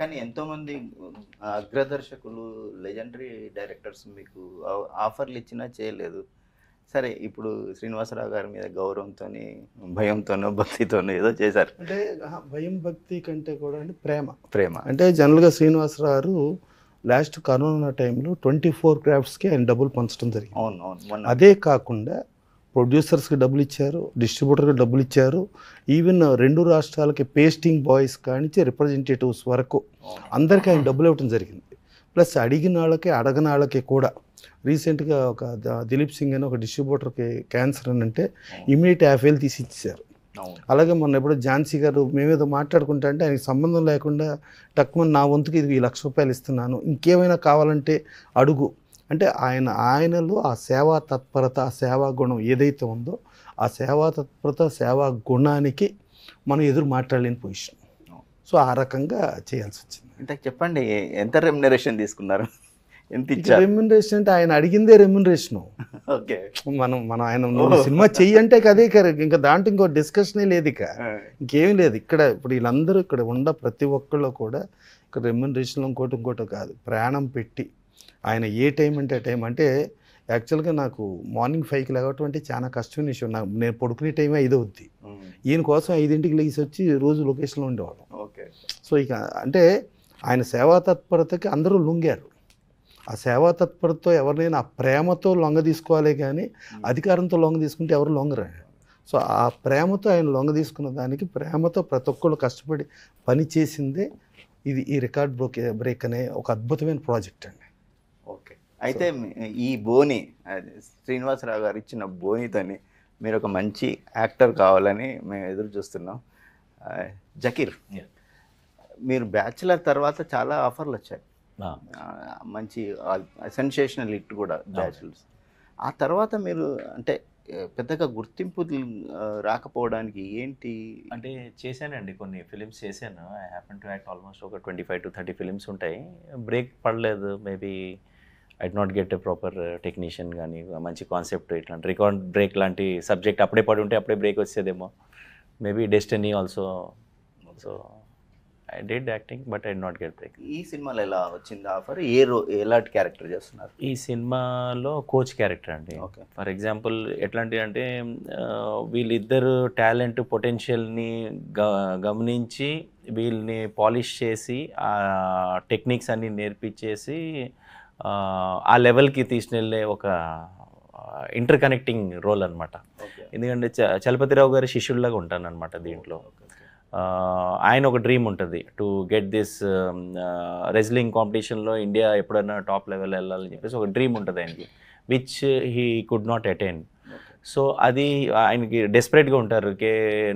కానీ ఎంతోమంది అగ్రదర్శకులు, legendary directors మీకు ఆఫర్లు ఇచ్చినా చేయలేదు. సరే ఇప్పుడు శ్రీనివాసరావు గారి మీద గౌరవంతోని, భయంతోనో, భక్తితోనో ఏదో చేశారు. అంటే భయం భక్తి కంటే కూడా అంటే ప్రేమ. ప్రేమ. అంటే జనరల్గా శ్రీనివాసరావు గారు లాస్ట్ కరోనా టైంలో 24 క్రాఫ్ట్స్కి ఆయన డబ్బులు పంచడం జరిగింది. అవును అవును. అదే కాకుండా ప్రొడ్యూసర్స్కి డబ్బులు ఇచ్చారు, డిస్ట్రిబ్యూటర్కి డబ్బులు ఇచ్చారు, ఈవెన్ 2 రాష్ట్రాలకి పేస్టింగ్ బాయ్స్ కానించి రిప్రజెంటేటివ్స్ వరకు అందరికీ ఆయన డబ్బులు ఇవ్వడం జరిగింది. ప్లస్ అడిగిన వాళ్ళకి అడగని వాళ్ళకి కూడా రీసెంట్గా ఒక దిలీప్ సింగ్ అని ఒక డిస్ట్రిబ్యూటర్కి క్యాన్సర్ అని అంటే ఇమీడియట్ 50,000 తీసి ఇచ్చారు. అలాగే మొన్న ఎప్పుడో ఝాన్సీ గారు మేమేదో మాట్లాడుకుంటా అంటే ఆయనకి సంబంధం లేకుండా టక్కుమని నా వంతుకి ఇది 1,00,000 రూపాయలు ఇస్తున్నాను, ఇంకేమైనా కావాలంటే అడుగు అంటే ఆయనలో ఆ సేవా తత్పరత, ఆ సేవా గుణం ఏదైతే ఉందో ఆ సేవా తత్పరత, సేవా గుణానికి మనం ఎదురు మాట్లాడలేని పొజిషన్. సో ఆ రకంగా చేయాల్సి వచ్చింది. ఇంతకు చెప్పండి, ఎంత రెమ్యునరేషన్ తీసుకున్నారు, ఎంత ఇచ్చారు? రెమ్యునరేషన్ అంటే ఆయన అడిగిందే రెమ్యునరేషను. ఓకే, మనం ఆయన సినిమా చెయ్యి అంటే అదే ఇంకా దాంట్లో ఇంకో డిస్కషనే లేదు, ఇక ఇంకేం లేదు. ఇక్కడ ఇప్పుడు వీళ్ళందరూ ఇక్కడ ఉన్న ప్రతి ఒక్కళ్ళు కూడా ఇక్కడ రెమ్యునరేషన్లో ఇంకోటి కాదు, ప్రాణం పెట్టి ఆయన ఏ టైం అంటే ఆ టైం. అంటే యాక్చువల్గా నాకు మార్నింగ్ 5కి లేవటం అంటే చాలా కష్టమైన విషయం. నేను పడుకునే టైమే 5 అవుద్ది. ఈయన కోసం 5ంటికి లేచి వచ్చి రోజు లొకేషన్లో ఉండేవాళ్ళం. ఓకే. సో ఇక అంటే ఆయన సేవా తత్పరతకి అందరూ లొంగారు. ఆ సేవా తత్పరతో ఎవరినైనా ఆ ప్రేమతో లొంగ తీసుకోవాలి, కానీ అధికారంతో లొంగ తీసుకుంటే ఎవరు లొంగరు. సో ఆ ప్రేమతో ఆయన లొంగ తీసుకున్న దానికి, ప్రేమతో ప్రతి ఒక్కళ్ళు కష్టపడి పని చేసిందే ఈ రికార్డ్ బ్రేక్ అనే ఒక అద్భుతమైన ప్రాజెక్ట్ అండి. ఓకే. అయితే ఈ బోని శ్రీనివాసరావు గారు ఇచ్చిన బోనితోని మీరు ఒక మంచి యాక్టర్ కావాలని మేము ఎదురు చూస్తున్నాం. జకీర్, మీరు బ్యాచులర్ తర్వాత చాలా ఆఫర్లు వచ్చాయి, మంచి సెన్సేషనల్ హిట్ కూడా బ్యాచులర్స్. ఆ తర్వాత మీరు అంటే పెద్దగా గుర్తింపు రాకపోవడానికి ఏంటి? అంటే చేశానండి, కొన్ని ఫిలిమ్స్ చేశాను. I happen to act almost ఒక 25 to 30 ఫిలిమ్స్ ఉంటాయి. బ్రేక్ పడలేదు. Maybe I did not get a proper technician, కానీ మంచి కాన్సెప్ట్ ఇట్లాంటి రికార్డ్ బ్రేక్ లాంటి సబ్జెక్ట్ అప్పుడే పడి ఉంటే అప్పుడే బ్రేక్ వచ్చేదేమో. Maybe destiny also. So I did acting but I did not get break. ఈ సినిమాలో ఎలా వచ్చింది ఆఫర్? ఎలాంటి క్యారెక్టర్ చేస్తున్నారు? ఈ సినిమాలో కోచ్ క్యారెక్టర్ అండి. ఓకే. ఫర్ ఎగ్జాంపుల్ ఎట్లాంటి అంటే వీళ్ళిద్దరు టాలెంట్ పొటెన్షియల్ని గమనించి వీళ్ళని పాలిష్ చేసి ఆ టెక్నిక్స్ అన్నీ నేర్పించేసి ఆ లెవెల్కి తీసుకెళ్ళే ఒక ఇంటర్ కనెక్టింగ్ రోల్ అనమాట. ఎందుకంటే చలపతిరావు గారి శిష్యుల్లాగా ఉంటాను అనమాట దీంట్లో. ఆయన ఒక డ్రీమ్ ఉంటుంది, టు గెట్ దిస్ రెజ్లింగ్ కాంపిటీషన్లో ఇండియా ఎప్పుడైనా టాప్ లెవెల్ వెళ్ళాలని చెప్పేసి ఒక డ్రీమ్ ఉంటుంది ఆయనకి, which he could not attain. So అది ఆయనకి డెస్పరేట్గా ఉంటారు,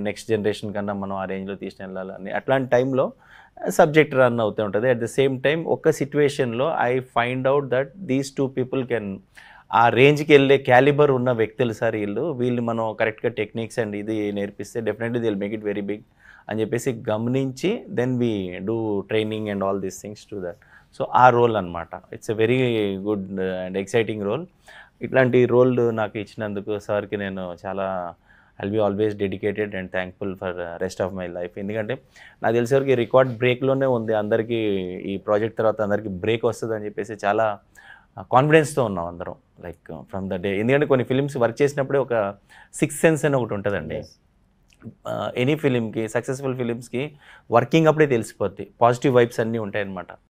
నెక్స్ట్ జనరేషన్ కన్నా మనం ఆ రేంజ్లో తీసుకెళ్ళాలని. అట్లాంటి టైంలో సబ్జెక్ట్ రన్ అవుతూ ఉంటుంది. అట్ ద సేమ్ టైం ఒక సిచ్యువేషన్లో I find out that these 2 people can ఆ రేంజ్కి వెళ్ళే క్యాలిబర్ ఉన్న వ్యక్తులు సార్ వీళ్ళు మనం కరెక్ట్గా టెక్నిక్స్ అండ్ ఇది నేర్పిస్తే definitely they will make it very big అని చెప్పేసి గమనించి then we do training and all these things to that. So ఆ రోల్ అనమాట. It's a very good and exciting role. ఇట్లాంటి రోల్ నాకు ఇచ్చినందుకు సార్కి నేను చాలా I'll be always dedicated and thankful for rest of my life. ఎందుకంటే నాకు తెలిసేవరకు ఈ రికార్డ్ బ్రేక్లోనే ఉంది, అందరికీ ఈ ప్రాజెక్ట్ తర్వాత అందరికీ బ్రేక్ వస్తుంది అని చెప్పేసి చాలా కాన్ఫిడెన్స్తో ఉన్నాం అందరం, లైక్ ఫ్రమ్ ద డే. ఎందుకంటే కొన్ని ఫిలిమ్స్ వర్క్ చేసినప్పుడే ఒక 6th సెన్స్ అని ఒకటి ఉంటుందండి. ఎనీ ఫిలింకి, సక్సెస్ఫుల్ ఫిలిమ్స్కి వర్కింగ్ అప్పుడే తెలిసిపోద్ది, పాజిటివ్ వైబ్స్ అన్నీ ఉంటాయన్నమాట.